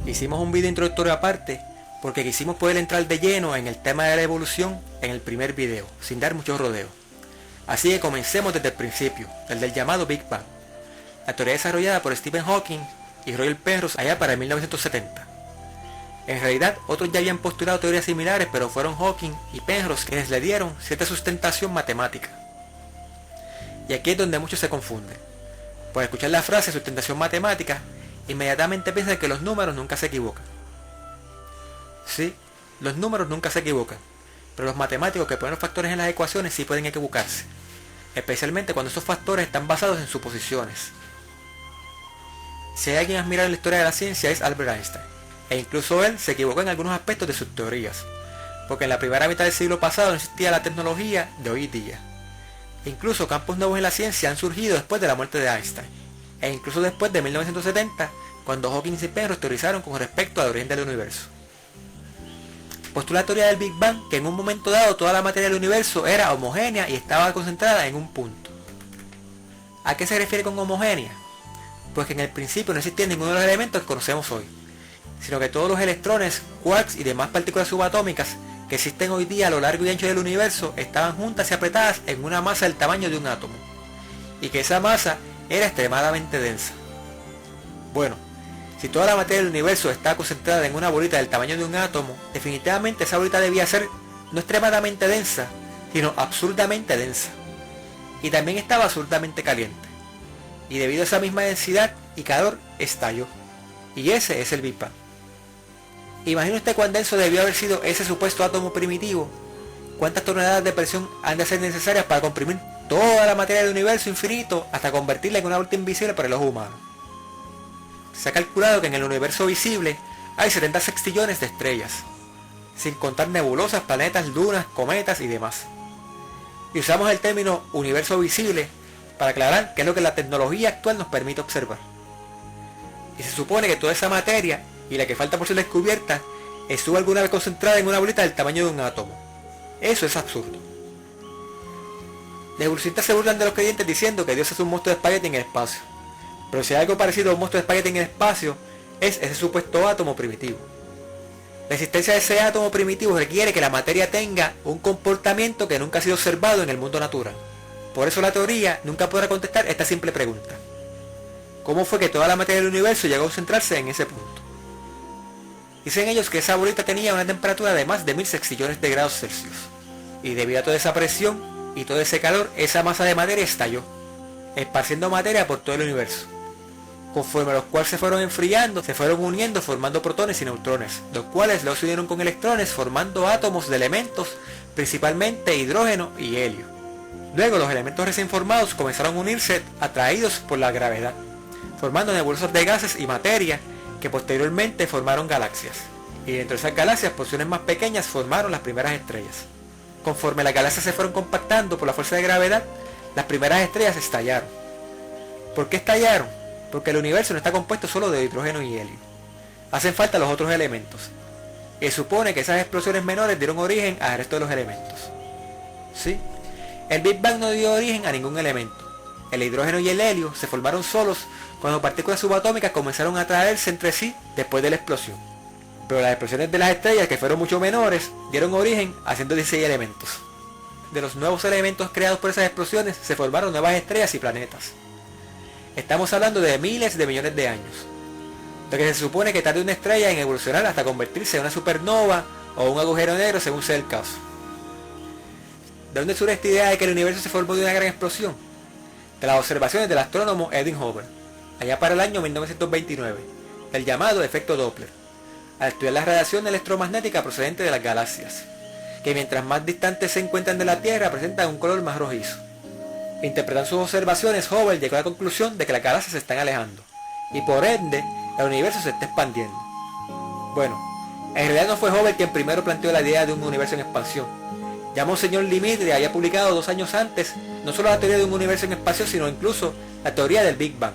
Hicimos un video introductorio aparte porque quisimos poder entrar de lleno en el tema de la evolución en el primer video, sin dar muchos rodeos. Así que comencemos desde el principio, desde el llamado Big Bang, la teoría desarrollada por Stephen Hawking y Roger Penrose allá para 1970. En realidad, otros ya habían postulado teorías similares, pero fueron Hawking y Penrose quienes le dieron cierta sustentación matemática. Y aquí es donde muchos se confunden. Por escuchar la frase sustentación matemática, inmediatamente piensan que los números nunca se equivocan. Sí, los números nunca se equivocan, pero los matemáticos que ponen los factores en las ecuaciones sí pueden equivocarse, especialmente cuando esos factores están basados en suposiciones. Si hay alguien admirado en la historia de la ciencia es Albert Einstein, e incluso él se equivocó en algunos aspectos de sus teorías, porque en la primera mitad del siglo pasado no existía la tecnología de hoy día. E incluso campos nuevos en la ciencia han surgido después de la muerte de Einstein, e incluso después de 1970, cuando Hawking y Penrose teorizaron con respecto al origen del universo. Postula la teoría del Big Bang que en un momento dado toda la materia del universo era homogénea y estaba concentrada en un punto. ¿A qué se refiere con homogénea? Pues que en el principio no existía ninguno de los elementos que conocemos hoy, sino que todos los electrones, quarks y demás partículas subatómicas que existen hoy día a lo largo y ancho del universo estaban juntas y apretadas en una masa del tamaño de un átomo, y que esa masa era extremadamente densa. Bueno, si toda la materia del universo está concentrada en una bolita del tamaño de un átomo, definitivamente esa bolita debía ser no extremadamente densa, sino absurdamente densa. Y también estaba absurdamente caliente. Y debido a esa misma densidad y calor, estalló. Y ese es el Big Bang. Imagine usted cuán denso debió haber sido ese supuesto átomo primitivo. Cuántas toneladas de presión han de ser necesarias para comprimir toda la materia del universo infinito hasta convertirla en una bolita invisible para el ojo humano. Se ha calculado que en el universo visible hay 70 sextillones de estrellas, sin contar nebulosas, planetas, lunas, cometas y demás. Y usamos el término universo visible para aclarar qué es lo que la tecnología actual nos permite observar. Y se supone que toda esa materia, y la que falta por ser descubierta, estuvo alguna vez concentrada en una bolita del tamaño de un átomo. Eso es absurdo. Los evolucionistas se burlan de los creyentes diciendo que Dios es un monstruo de espagueti en el espacio. Pero si hay algo parecido a un monstruo de espagueti en el espacio, es ese supuesto átomo primitivo. La existencia de ese átomo primitivo requiere que la materia tenga un comportamiento que nunca ha sido observado en el mundo natural. Por eso la teoría nunca podrá contestar esta simple pregunta: ¿cómo fue que toda la materia del universo llegó a concentrarse en ese punto? Dicen ellos que esa bolita tenía una temperatura de más de 1000 sextillones de grados Celsius. Y debido a toda esa presión y todo ese calor, esa masa de materia estalló, esparciendo materia por todo el universo. Conforme los cuales se fueron enfriando, se fueron uniendo formando protones y neutrones, los cuales luego se unieron con electrones formando átomos de elementos, principalmente hidrógeno y helio. Luego los elementos recién formados comenzaron a unirse atraídos por la gravedad, formando nebulosas de gases y materia que posteriormente formaron galaxias. Y dentro de esas galaxias, porciones más pequeñas formaron las primeras estrellas. Conforme las galaxias se fueron compactando por la fuerza de gravedad, las primeras estrellas estallaron. ¿Por qué estallaron? Porque el universo no está compuesto solo de hidrógeno y helio. Hacen falta los otros elementos. Y se supone que esas explosiones menores dieron origen al resto de los elementos. ¿Sí? El Big Bang no dio origen a ningún elemento. El hidrógeno y el helio se formaron solos cuando partículas subatómicas comenzaron a atraerse entre sí después de la explosión. Pero las explosiones de las estrellas, que fueron mucho menores, dieron origen a 116 elementos. De los nuevos elementos creados por esas explosiones se formaron nuevas estrellas y planetas. Estamos hablando de miles de millones de años, lo que se supone que tarde una estrella en evolucionar hasta convertirse en una supernova o un agujero negro según sea el caso. ¿De dónde surge esta idea de que el universo se formó de una gran explosión? De las observaciones del astrónomo Edwin Hubble, allá para el año 1929, del llamado efecto Doppler, al estudiar la radiación electromagnética procedente de las galaxias, que mientras más distantes se encuentran de la Tierra presentan un color más rojizo. Interpretando sus observaciones, Hubble llegó a la conclusión de que las galaxias se están alejando, y por ende, el universo se está expandiendo. Bueno, en realidad no fue Hubble quien primero planteó la idea de un universo en expansión. Ya Monseñor Dimitri había publicado 2 años antes, no solo la teoría de un universo en expansión, sino incluso la teoría del Big Bang,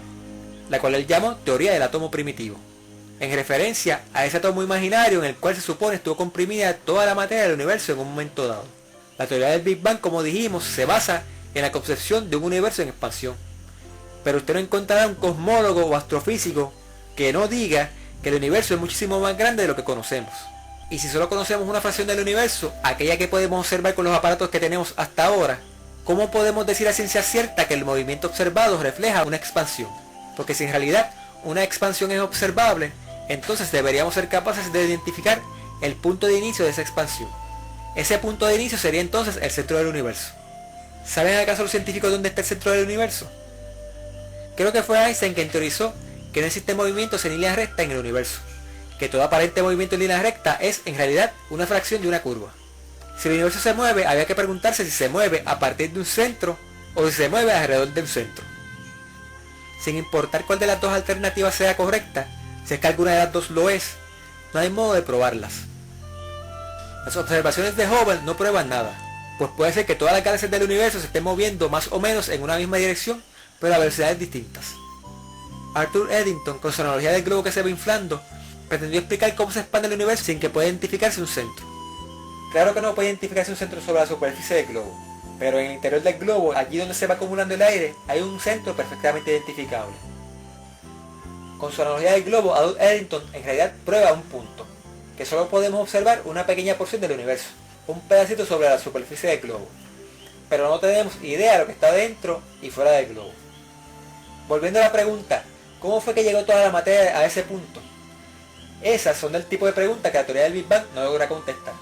la cual él llamó teoría del átomo primitivo, en referencia a ese átomo imaginario en el cual se supone estuvo comprimida toda la materia del universo en un momento dado. La teoría del Big Bang, como dijimos, se basa en la concepción de un universo en expansión. Pero usted no encontrará un cosmólogo o astrofísico que no diga que el universo es muchísimo más grande de lo que conocemos. Y si solo conocemos una fracción del universo, aquella que podemos observar con los aparatos que tenemos hasta ahora, ¿cómo podemos decir a ciencia cierta que el movimiento observado refleja una expansión? Porque si en realidad una expansión es observable, entonces deberíamos ser capaces de identificar el punto de inicio de esa expansión. Ese punto de inicio sería entonces el centro del universo. ¿Saben acaso los científicos dónde está el centro del universo? Creo que fue Einstein quien teorizó que no existe movimientos en línea recta en el universo, que todo aparente movimiento en línea recta es en realidad una fracción de una curva. Si el universo se mueve, había que preguntarse si se mueve a partir de un centro o si se mueve alrededor de un centro. Sin importar cuál de las dos alternativas sea correcta, si es que alguna de las dos lo es, no hay modo de probarlas. Las observaciones de Hubble no prueban nada, pues puede ser que todas las galaxias del universo se estén moviendo más o menos en una misma dirección, pero a velocidades distintas. Arthur Eddington, con su analogía del globo que se va inflando, pretendió explicar cómo se expande el universo sin que pueda identificarse un centro. Claro que no puede identificarse un centro sobre la superficie del globo, pero en el interior del globo, allí donde se va acumulando el aire, hay un centro perfectamente identificable. Con su analogía del globo, Arthur Eddington en realidad prueba un punto, que solo podemos observar una pequeña porción del universo, un pedacito sobre la superficie del globo, pero no tenemos idea de lo que está dentro y fuera del globo. Volviendo a la pregunta, ¿cómo fue que llegó toda la materia a ese punto? Esas son del tipo de preguntas que la teoría del Big Bang no logra contestar.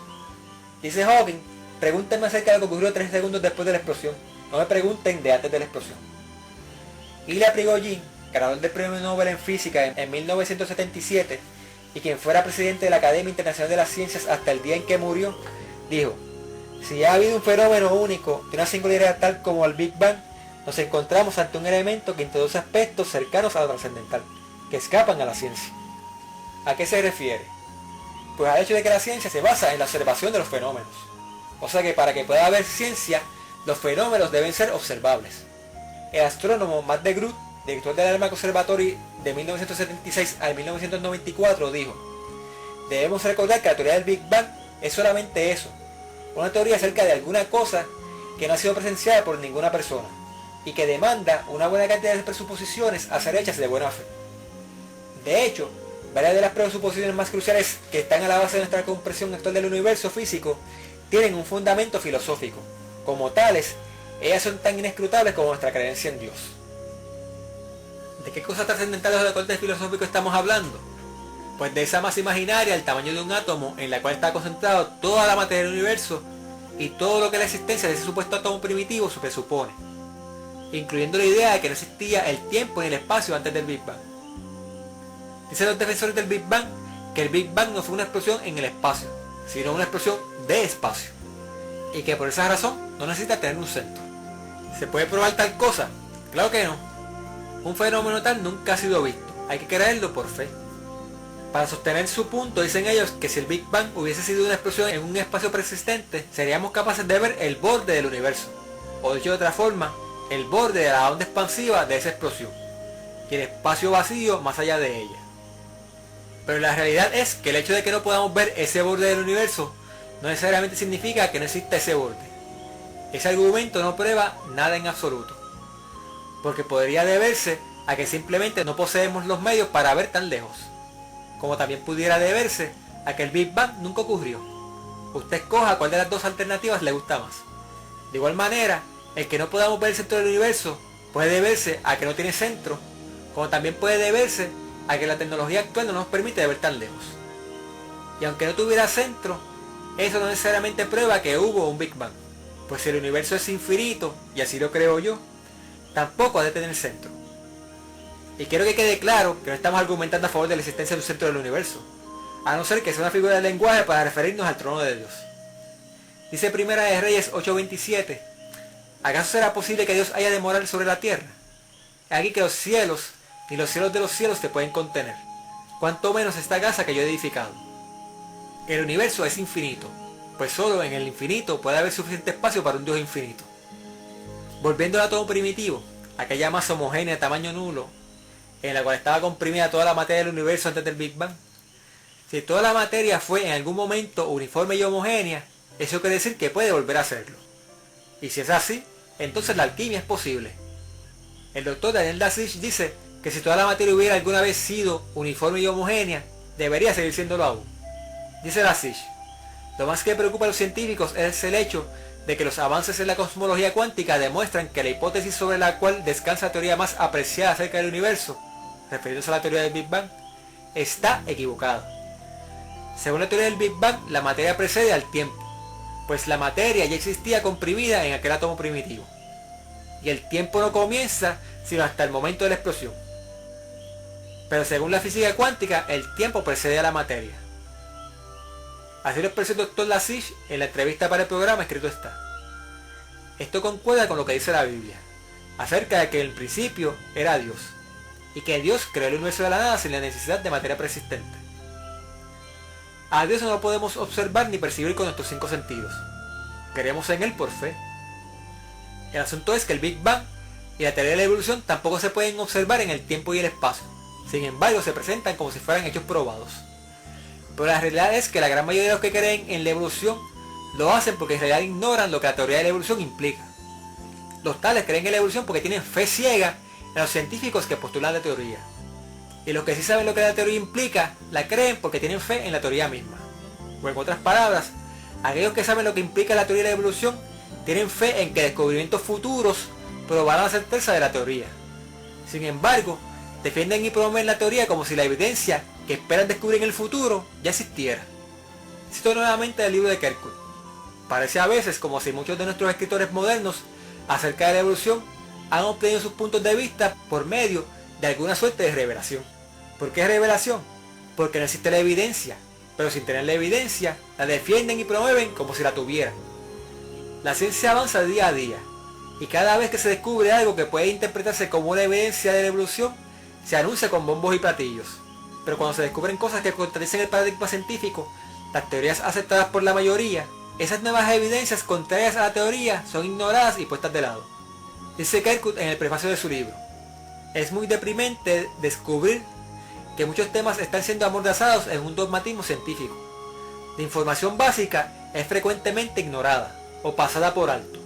Dice Hawking, pregúntenme acerca de lo que ocurrió 3 segundos después de la explosión, no me pregunten de antes de la explosión. Ilya Prigogine, ganador del Premio Nobel en Física en 1977, y quien fuera presidente de la Academia Internacional de las Ciencias hasta el día en que murió, dijo, si ha habido un fenómeno único de una singularidad tal como el Big Bang, nos encontramos ante un elemento que introduce aspectos cercanos a lo trascendental, que escapan a la ciencia. ¿A qué se refiere? Pues al hecho de que la ciencia se basa en la observación de los fenómenos. O sea que para que pueda haber ciencia, los fenómenos deben ser observables. El astrónomo Matt DeGroot, director del Alarm Observatory de 1976 al 1994, dijo, debemos recordar que la teoría del Big Bang es solamente eso, una teoría acerca de alguna cosa que no ha sido presenciada por ninguna persona, y que demanda una buena cantidad de presuposiciones a ser hechas de buena fe. De hecho, varias de las presuposiciones más cruciales que están a la base de nuestra comprensión actual del universo físico tienen un fundamento filosófico. Como tales, ellas son tan inescrutables como nuestra creencia en Dios. ¿De qué cosas trascendentales o de corte filosófico estamos hablando? Pues de esa masa imaginaria, el tamaño de un átomo, en la cual está concentrado toda la materia del universo y todo lo que la existencia de ese supuesto átomo primitivo se presupone, incluyendo la idea de que no existía el tiempo ni el espacio antes del Big Bang. Dicen los defensores del Big Bang que el Big Bang no fue una explosión en el espacio, sino una explosión de espacio, y que por esa razón no necesita tener un centro. ¿Se puede probar tal cosa? Claro que no. Un fenómeno tal nunca ha sido visto, hay que creerlo por fe. Para sostener su punto, dicen ellos que si el Big Bang hubiese sido una explosión en un espacio persistente, seríamos capaces de ver el borde del universo, o dicho de otra forma, el borde de la onda expansiva de esa explosión, y el espacio vacío más allá de ella. Pero la realidad es que el hecho de que no podamos ver ese borde del universo no necesariamente significa que no exista ese borde. Ese argumento no prueba nada en absoluto, porque podría deberse a que simplemente no poseemos los medios para ver tan lejos, como también pudiera deberse a que el Big Bang nunca ocurrió. Usted escoja cuál de las dos alternativas le gusta más. De igual manera, el que no podamos ver el centro del universo puede deberse a que no tiene centro, como también puede deberse a que la tecnología actual no nos permite ver tan lejos. Y aunque no tuviera centro, eso no necesariamente prueba que hubo un Big Bang, pues si el universo es infinito, y así lo creo yo, tampoco ha de tener centro. Y quiero que quede claro que no estamos argumentando a favor de la existencia de un centro del universo, a no ser que sea una figura de lenguaje para referirnos al trono de Dios. Dice Primera de Reyes 8:27, ¿acaso será posible que Dios haya de morar sobre la tierra? Aquí que los cielos, ni los cielos de los cielos te pueden contener, cuanto menos esta casa que yo he edificado. El universo es infinito, pues solo en el infinito puede haber suficiente espacio para un Dios infinito. Volviendo al átomo primitivo, aquella masa homogénea de tamaño nulo, en la cual estaba comprimida toda la materia del universo antes del Big Bang. Si toda la materia fue en algún momento uniforme y homogénea, eso quiere decir que puede volver a serlo. Y si es así, entonces la alquimia es posible. El doctor Daniel Dasich dice que si toda la materia hubiera alguna vez sido uniforme y homogénea, debería seguir siéndolo aún. Dice Lassisch: lo más que preocupa a los científicos es el hecho de que los avances en la cosmología cuántica demuestran que la hipótesis sobre la cual descansa la teoría más apreciada acerca del universo, refiriéndose a la teoría del Big Bang, está equivocada. Según la teoría del Big Bang, la materia precede al tiempo, pues la materia ya existía comprimida en aquel átomo primitivo, y el tiempo no comienza sino hasta el momento de la explosión. Pero según la física cuántica, el tiempo precede a la materia. Así lo expresó el Dr. Lassisch en la entrevista para el programa Escrito Está. Esto concuerda con lo que dice la Biblia, acerca de que en el principio era Dios, y que Dios creó el universo de la nada sin la necesidad de materia persistente. A Dios no lo podemos observar ni percibir con nuestros 5 sentidos. Creemos en Él por fe. El asunto es que el Big Bang y la teoría de la evolución tampoco se pueden observar en el tiempo y el espacio. Sin embargo, se presentan como si fueran hechos probados. Pero la realidad es que la gran mayoría de los que creen en la evolución lo hacen porque en realidad ignoran lo que la teoría de la evolución implica. Los tales creen en la evolución porque tienen fe ciega en los científicos que postulan la teoría. Y los que sí saben lo que la teoría implica, la creen porque tienen fe en la teoría misma. O en otras palabras, aquellos que saben lo que implica la teoría de la evolución, tienen fe en que descubrimientos futuros probarán la certeza de la teoría. Sin embargo, defienden y promueven la teoría como si la evidencia que esperan descubrir en el futuro ya existiera. Cito nuevamente el libro de Kerkhoff. Parece a veces como si muchos de nuestros escritores modernos acerca de la evolución han obtenido sus puntos de vista por medio de alguna suerte de revelación. ¿Por qué revelación? Porque no existe la evidencia, pero sin tener la evidencia, la defienden y promueven como si la tuvieran. La ciencia avanza día a día, y cada vez que se descubre algo que puede interpretarse como una evidencia de la evolución, se anuncia con bombos y platillos. Pero cuando se descubren cosas que contradicen el paradigma científico, las teorías aceptadas por la mayoría, esas nuevas evidencias contrarias a la teoría son ignoradas y puestas de lado. Dice Kerkhoff en el prefacio de su libro: es muy deprimente descubrir que muchos temas están siendo amordazados en un dogmatismo científico. La información básica es frecuentemente ignorada o pasada por alto,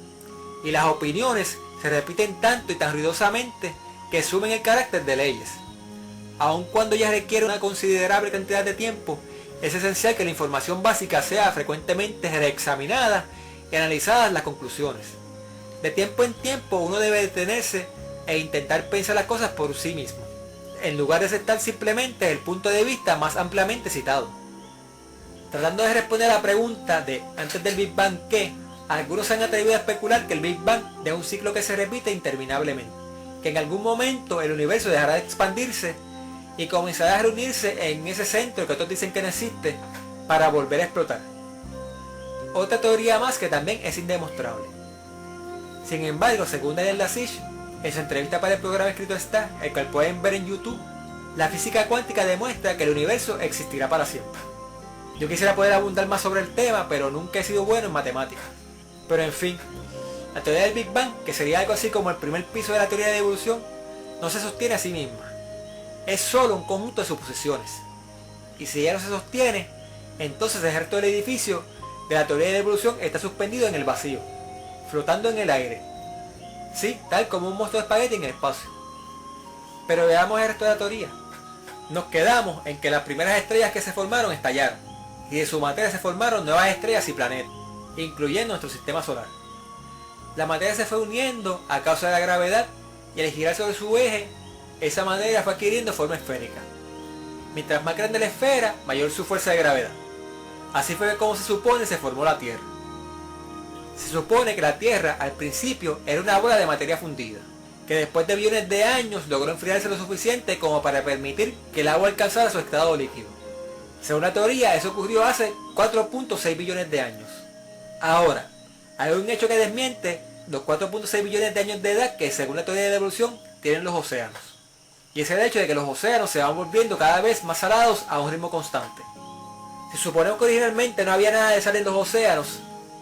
y las opiniones se repiten tanto y tan ruidosamente que asumen el carácter de leyes. Aun cuando ya requiere una considerable cantidad de tiempo, es esencial que la información básica sea frecuentemente reexaminada y analizadas las conclusiones. De tiempo en tiempo uno debe detenerse e intentar pensar las cosas por sí mismo, en lugar de aceptar simplemente el punto de vista más ampliamente citado. Tratando de responder a la pregunta de antes del Big Bang ¿qué?, algunos se han atrevido a especular que el Big Bang es un ciclo que se repite interminablemente, que en algún momento el universo dejará de expandirse y comenzará a reunirse en ese centro que otros dicen que no existe para volver a explotar. Otra teoría más que también es indemostrable. Sin embargo, según Daniel Lassisch, en su entrevista para el programa Escrito Está, el cual pueden ver en YouTube, la física cuántica demuestra que el universo existirá para siempre. Yo quisiera poder abundar más sobre el tema, pero nunca he sido bueno en matemáticas. Pero en fin, la teoría del Big Bang, que sería algo así como el primer piso de la teoría de la evolución, no se sostiene a sí misma. Es solo un conjunto de suposiciones. Y si ya no se sostiene, entonces el resto del edificio de la teoría de la evolución está suspendido en el vacío, flotando en el aire. Sí, tal como un monstruo de espagueti en el espacio. Pero veamos el resto de la teoría. Nos quedamos en que las primeras estrellas que se formaron estallaron, y de su materia se formaron nuevas estrellas y planetas, incluyendo nuestro sistema solar. La materia se fue uniendo a causa de la gravedad, y al girar sobre su eje, esa materia fue adquiriendo forma esférica. Mientras más grande la esfera, mayor su fuerza de gravedad. Así fue como se supone se formó la Tierra. Se supone que la Tierra al principio era una bola de materia fundida, que después de billones de años logró enfriarse lo suficiente como para permitir que el agua alcanzara su estado líquido. Según la teoría, eso ocurrió hace 4.6 billones de años. Ahora, hay un hecho que desmiente los 4.6 billones de años de edad que según la teoría de la evolución tienen los océanos. Y es el hecho de que los océanos se van volviendo cada vez más salados a un ritmo constante. Si suponemos que originalmente no había nada de sal en los océanos,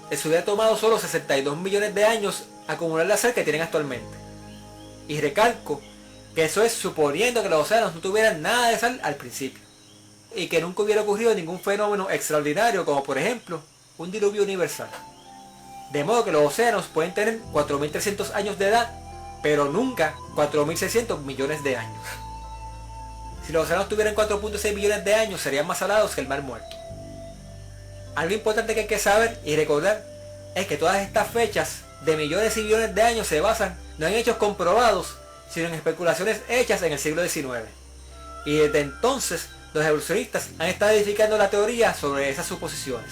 les hubiera tomado solo 62 millones de años acumular la sal que tienen actualmente. Y recalco que eso es suponiendo que los océanos no tuvieran nada de sal al principio, y que nunca hubiera ocurrido ningún fenómeno extraordinario como por ejemplo un diluvio universal. De modo que los océanos pueden tener 4.300 años de edad pero nunca 4.600 millones de años. Si los océanos tuvieran 4.6 millones de años, serían más salados que el mar muerto. Algo importante que hay que saber y recordar es que todas estas fechas de millones y millones de años se basan no en hechos comprobados, sino en especulaciones hechas en el siglo XIX. Y desde entonces, los evolucionistas han estado edificando la teoría sobre esas suposiciones,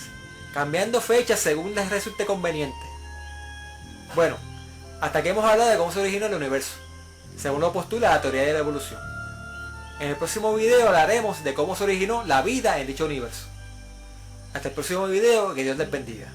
cambiando fechas según les resulte conveniente. Bueno, hasta aquí hemos hablado de cómo se originó el universo, según lo postula la teoría de la evolución. En el próximo video hablaremos de cómo se originó la vida en dicho universo. Hasta el próximo video, que Dios les bendiga.